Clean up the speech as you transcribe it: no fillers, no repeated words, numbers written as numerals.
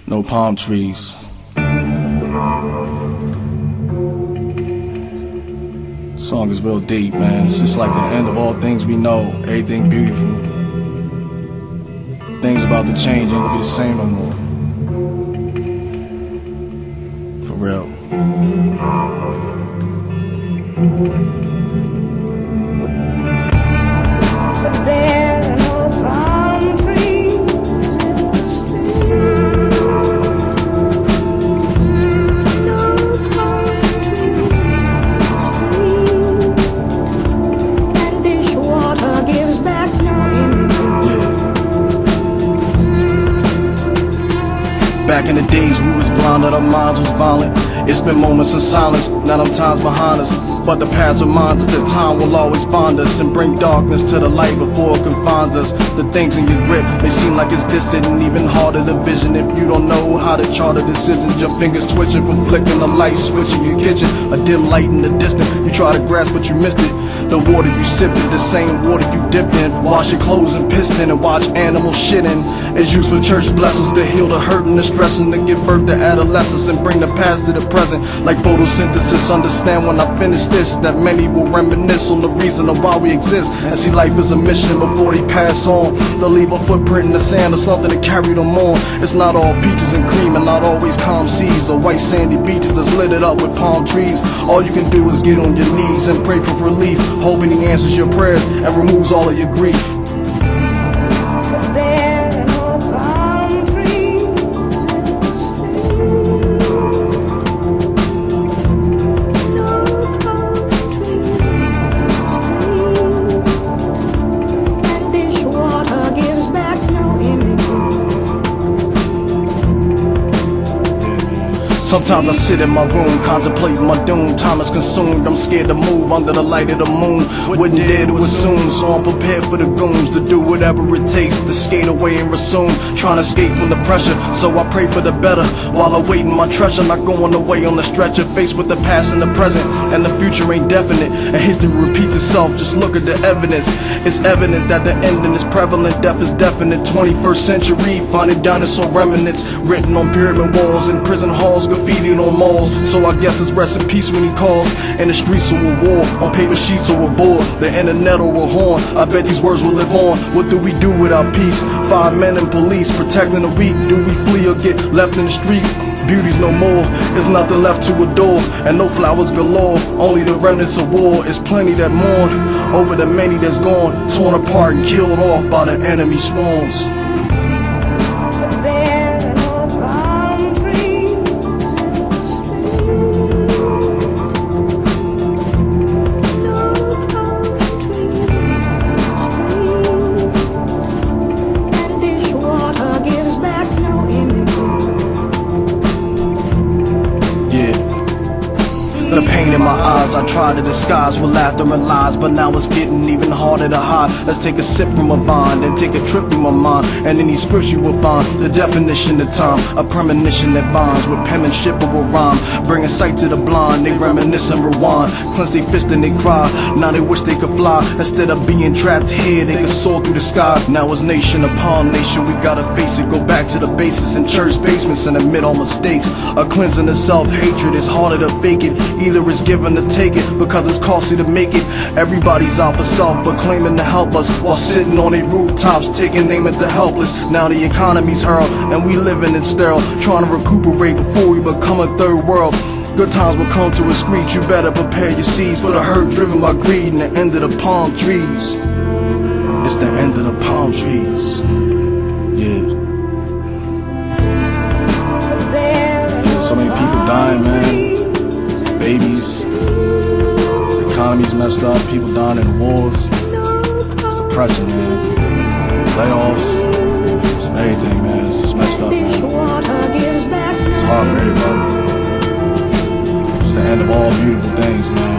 No palm trees. Song is real deep, man. It's just like the end of all things we know. Everything beautiful. Things about to change ain't gonna be the same no more. For real. But there are no palm trees in the street. No palm trees in the street. And dishwater gives back no image. Yeah. Back in the days we was blind and our minds was violent. It's been moments of silence, now them times behind us. But the past reminds us that time will always find us and bring darkness to the light before it confines us. The things in your grip may seem like it's distant and even harder to vision if you don't know how to chart a decision. Your fingers twitching from flicking the light switch in your kitchen. A dim light in the distance, you try to grasp but you missed it. The water you sipped it, the same water you dipped in. Wash your clothes and pissed in and watch animals shitting. It's used for church blessings to heal the hurt and the stressing, to give birth to adolescence and bring the past to the present. Like photosynthesis, understand when I finish this that many will reminisce on the reason of why we exist and see life as a mission before they pass on. They'll leave a footprint in the sand or something to carry them on. It's not all peaches and cream and not always calm seas or white sandy beaches that's lit up with palm trees. All you can do is get on your knees and pray for relief, hoping he answers your prayers and removes all of your grief. But there are no palm trees in the street. No palm trees in the street. And dishwater gives back no image. Sometimes I sit in my room, contemplating my doom. Time is consumed, I'm scared to move under the light of the moon. Wouldn't dare to assume, so I'm prepared for the goons to do whatever it takes to skate away and resume. Trying to escape from the pressure, so I pray for the better while awaiting my treasure. Not going away on the stretcher, faced with the past and the present, and the future ain't definite. And history repeats itself, just look at the evidence. It's evident that the ending is prevalent, death is definite. 21st century, finding dinosaur remnants written on pyramid walls, in prison halls, graffiti on malls. So I guess it's rest in peace when he calls. In the streets or a war, on paper sheets or a board, the internet or a horn. I bet these words will live on. What do we do without peace? 5 men and police protecting the weak. Do we flee or get left in the street? Beauty's no more, there's nothing left to adore, and no flowers galore, only the remnants of war. It's plenty that mourn over the many that's gone, torn apart and killed off by the enemy swarms. But there are no palm trees in the street. No palm trees in the street. And dishwater gives back no image. The pain in my eyes I try to disguise with laughter and lies, but now it's getting even harder to hide. Let's take a sip from a vine, then take a trip through my mind, and in these scripts you will find the definition of time, a premonition that binds with penmanship or a rhyme, bringing sight to the blind. They reminisce and rewind, clench their fist and they cry. Now they wish they could fly, instead of being trapped here they could soar through the sky. Now it's nation upon nation, we gotta face it, go back to the basics in church basements and admit all mistakes. A cleansing of self-hatred, it's harder to fake it. Either it's given to take it, because it's costly to make it. Everybody's out for self, but claiming to help us, while sitting on their rooftops, taking aim at the helpless. Now the economy's hurled, and we living in sterile, trying to recuperate before we become a third world. Good times will come to a screech, you better prepare your seeds for the hurt driven by greed and the end of the palm trees. It's the end of the palm trees. Yeah. So many people dying, man. Babies, the economy's messed up, people dying in wars. It's depressing, man. Layoffs, it's everything, man. It's just messed up, man. It's hard for everybody. It's the end of all beautiful things, man.